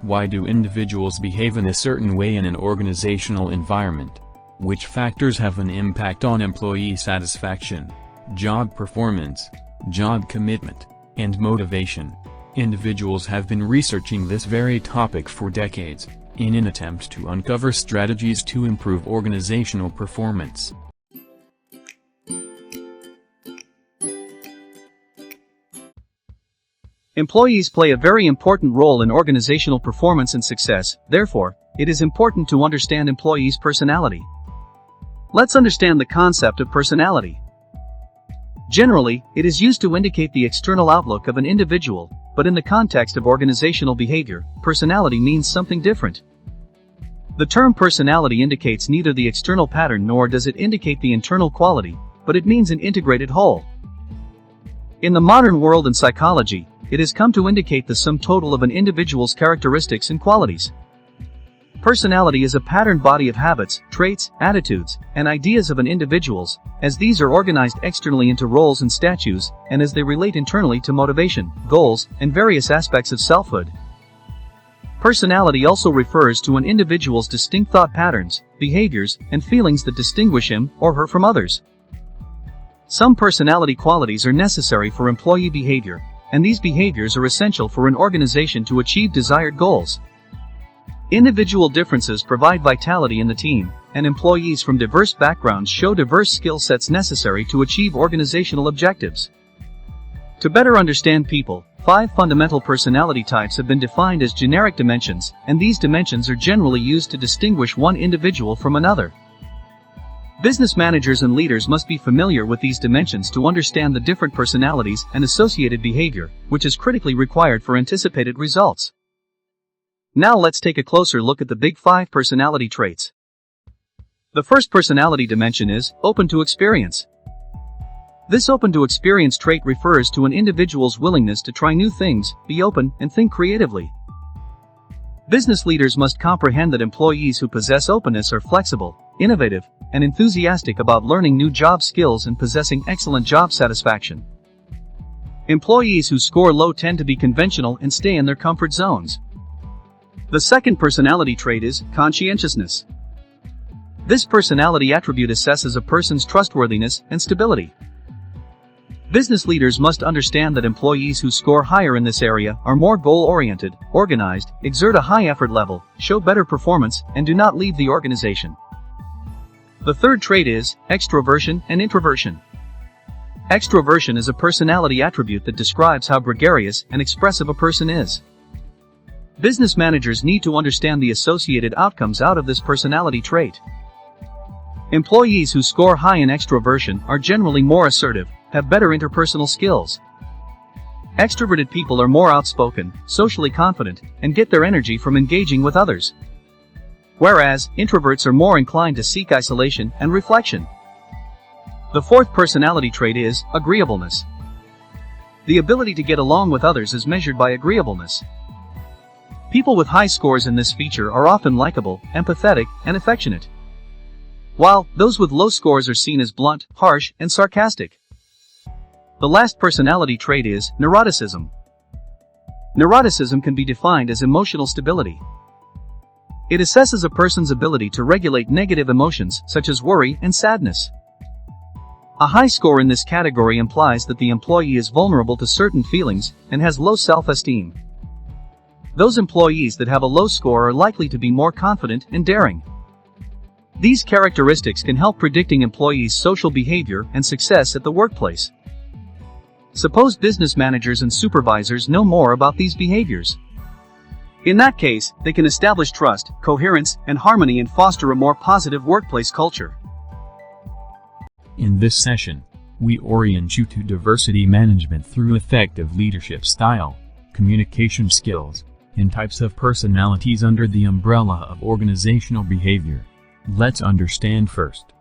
Why do individuals behave in a certain way in an organizational environment? Which factors have an impact on employee satisfaction, job performance, job commitment, and motivation? Individuals have been researching this very topic for decades, in an attempt to uncover strategies to improve organizational performance. Employees play a very important role in organizational performance and success, therefore, it is important to understand employees' personality. Let's understand the concept of personality. Generally, it is used to indicate the external outlook of an individual, but in the context of organizational behavior, personality means something different. The term personality indicates neither the external pattern nor does it indicate the internal quality, but it means an integrated whole. In the modern world in psychology, it has come to indicate the sum total of an individual's characteristics and qualities. Personality is a patterned body of habits, traits, attitudes, and ideas of an individual's, as these are organized externally into roles and statues, and as they relate internally to motivation, goals, and various aspects of selfhood. Personality also refers to an individual's distinct thought patterns, behaviors, and feelings that distinguish him or her from others. Some personality qualities are necessary for employee behavior, and these behaviors are essential for an organization to achieve desired goals. Individual differences provide vitality in the team, and employees from diverse backgrounds show diverse skill sets necessary to achieve organizational objectives. To better understand people, 5 fundamental personality types have been defined as generic dimensions, and these dimensions are generally used to distinguish one individual from another. Business managers and leaders must be familiar with these dimensions to understand the different personalities and associated behavior, which is critically required for anticipated results. Now let's take a closer look at the big 5 personality traits. The first personality dimension is open to experience. This open to experience trait refers to an individual's willingness to try new things, be open, and think creatively. Business leaders must comprehend that employees who possess openness are flexible, innovative, and enthusiastic about learning new job skills and possessing excellent job satisfaction. Employees who score low tend to be conventional and stay in their comfort zones. The second personality trait is conscientiousness. This personality attribute assesses a person's trustworthiness and stability. Business leaders must understand that employees who score higher in this area are more goal-oriented, organized, exert a high effort level, show better performance, and do not leave the organization. The third trait is extroversion and introversion. Extroversion is a personality attribute that describes how gregarious and expressive a person is. Business managers need to understand the associated outcomes out of this personality trait. Employees who score high in extroversion are generally more assertive, have better interpersonal skills. Extroverted people are more outspoken, socially confident, and get their energy from engaging with others. Whereas, introverts are more inclined to seek isolation and reflection. The fourth personality trait is agreeableness. The ability to get along with others is measured by agreeableness. People with high scores in this feature are often likable, empathetic, and affectionate, while those with low scores are seen as blunt, harsh, and sarcastic. The last personality trait is neuroticism. Neuroticism can be defined as emotional stability. It assesses a person's ability to regulate negative emotions such as worry and sadness. A high score in this category implies that the employee is vulnerable to certain feelings and has low self-esteem. Those employees that have a low score are likely to be more confident and daring. These characteristics can help predicting employees' social behavior and success at the workplace. Suppose business managers and supervisors know more about these behaviors. In that case, they can establish trust, coherence, and harmony and foster a more positive workplace culture. In this session, we orient you to diversity management through effective leadership style, communication skills, and types of personalities under the umbrella of organizational behavior. Let's understand first.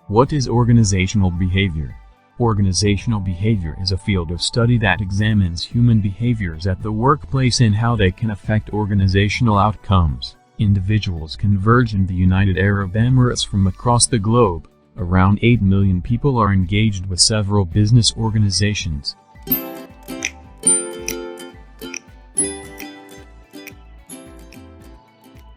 What is organizational behavior? Organizational behavior is a field of study that examines human behaviors at the workplace and how they can affect organizational outcomes. Individuals converge in the United Arab Emirates from across the globe. Around 8 million people are engaged with several business organizations.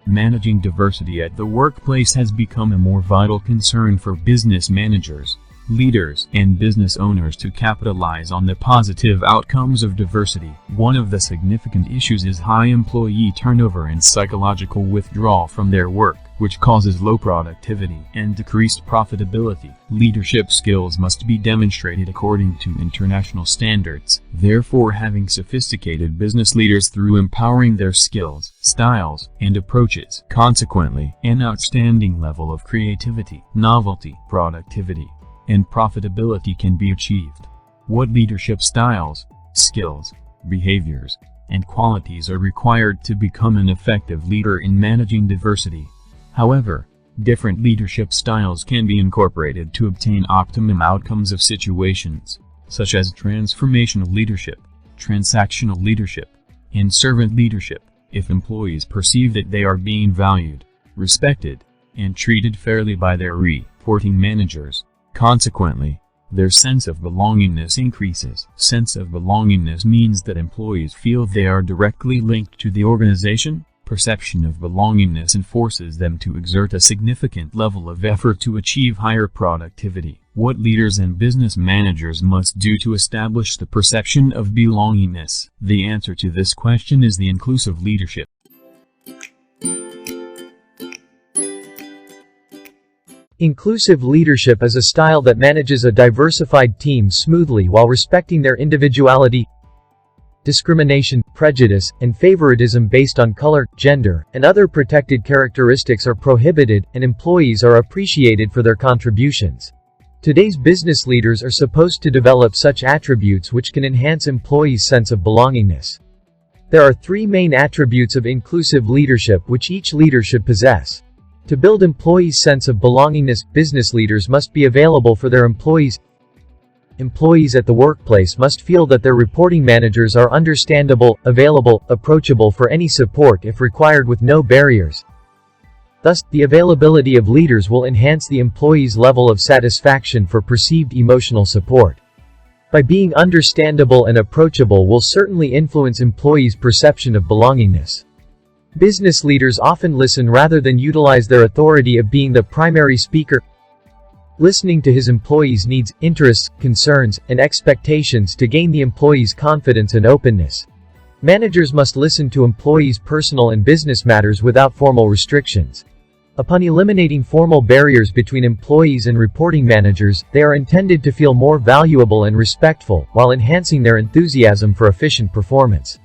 Managing diversity at the workplace has become a more vital concern for business managers, leaders, and business owners to capitalize on the positive outcomes of diversity. One of the significant issues is high employee turnover and psychological withdrawal from their work, which causes low productivity and decreased profitability. Leadership skills must be demonstrated according to international standards. Therefore, having sophisticated business leaders through empowering their skills, styles, and approaches. Consequently, an outstanding level of creativity, novelty, productivity, and profitability can be achieved. What leadership styles, skills, behaviors, and qualities are required to become an effective leader in managing diversity? However, different leadership styles can be incorporated to obtain optimum outcomes of situations, such as transformational leadership, transactional leadership, and servant leadership, if employees perceive that they are being valued, respected, and treated fairly by their reporting managers. Consequently, their sense of belongingness increases. Sense of belongingness means that employees feel they are directly linked to the organization. Perception of belongingness enforces them to exert a significant level of effort to achieve higher productivity. What leaders and business managers must do to establish the perception of belongingness? The answer to this question is the inclusive leadership. Inclusive leadership is a style that manages a diversified team smoothly while respecting their individuality. Discrimination, prejudice, and favoritism based on color, gender, and other protected characteristics are prohibited, and employees are appreciated for their contributions. Today's business leaders are supposed to develop such attributes which can enhance employees' sense of belongingness. There are three main attributes of inclusive leadership which each leader should possess. To build employees' sense of belongingness, business leaders must be available for their employees. Employees at the workplace must feel that their reporting managers are understandable, available, approachable for any support if required with no barriers. Thus, the availability of leaders will enhance the employee's level of satisfaction for perceived emotional support. By being understandable and approachable will certainly influence employees' perception of belongingness. Business leaders often listen rather than utilize their authority of being the primary speaker. Listening to his employees' needs, interests, concerns, and expectations to gain the employees' confidence and openness. Managers must listen to employees' personal and business matters without formal restrictions. Upon eliminating formal barriers between employees and reporting managers, they are intended to feel more valuable and respectful, while enhancing their enthusiasm for efficient performance.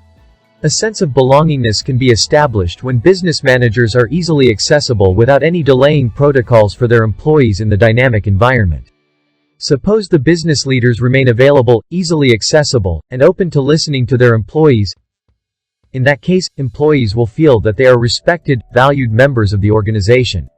A sense of belongingness can be established when business managers are easily accessible without any delaying protocols for their employees in the dynamic environment. Suppose the business leaders remain available, easily accessible, and open to listening to their employees. In that case, employees will feel that they are respected, valued members of the organization.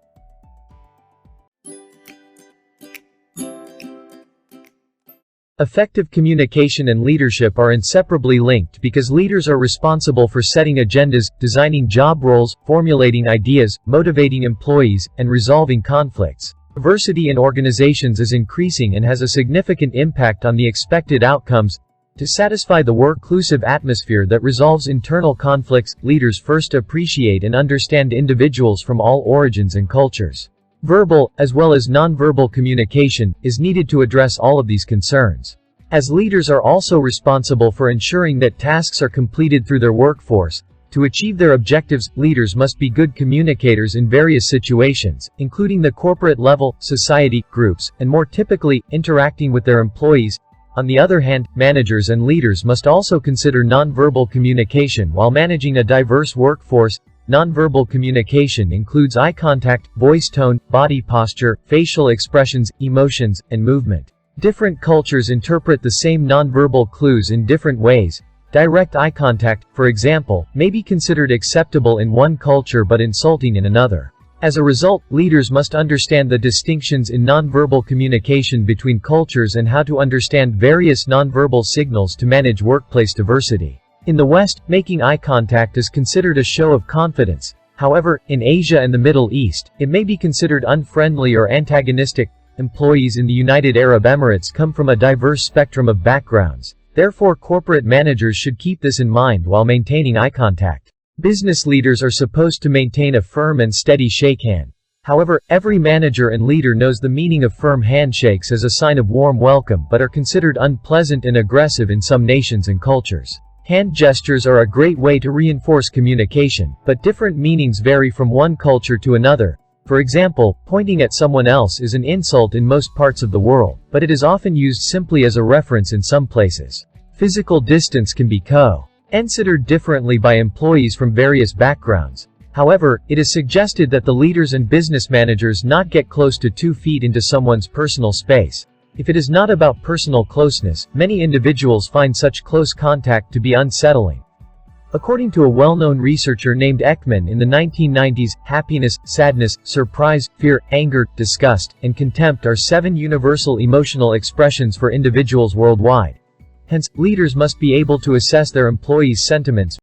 Effective communication and leadership are inseparably linked because leaders are responsible for setting agendas, designing job roles, formulating ideas, motivating employees, and resolving conflicts. Diversity in organizations is increasing and has a significant impact on the expected outcomes. To satisfy the work-inclusive atmosphere that resolves internal conflicts, leaders first appreciate and understand individuals from all origins and cultures. Verbal, as well as nonverbal communication, is needed to address all of these concerns. As leaders are also responsible for ensuring that tasks are completed through their workforce. To achieve their objectives, leaders must be good communicators in various situations, including the corporate level, society, groups, and more typically, interacting with their employees. On the other hand, managers and leaders must also consider nonverbal communication while managing a diverse workforce. Nonverbal communication includes eye contact, voice tone, body posture, facial expressions, emotions, and movement. Different cultures interpret the same nonverbal clues in different ways. Direct eye contact, for example, may be considered acceptable in one culture but insulting in another. As a result, leaders must understand the distinctions in nonverbal communication between cultures and how to understand various nonverbal signals to manage workplace diversity. In the West, making eye contact is considered a show of confidence. However, in Asia and the Middle East, it may be considered unfriendly or antagonistic. Employees in the United Arab Emirates come from a diverse spectrum of backgrounds. Therefore, corporate managers should keep this in mind while maintaining eye contact. Business leaders are supposed to maintain a firm and steady shake hand. However, every manager and leader knows the meaning of firm handshakes as a sign of warm welcome but are considered unpleasant and aggressive in some nations and cultures. Hand gestures are a great way to reinforce communication, but different meanings vary from one culture to another. For example, pointing at someone else is an insult in most parts of the world, but it is often used simply as a reference in some places. Physical distance can be considered differently by employees from various backgrounds. However, it is suggested that the leaders and business managers not get close to 2 feet into someone's personal space. If it is not about personal closeness, many individuals find such close contact to be unsettling. According to a well-known researcher named Ekman in the 1990s, happiness, sadness, surprise, fear, anger, disgust, and contempt are 7 universal emotional expressions for individuals worldwide. Hence, leaders must be able to assess their employees' sentiments,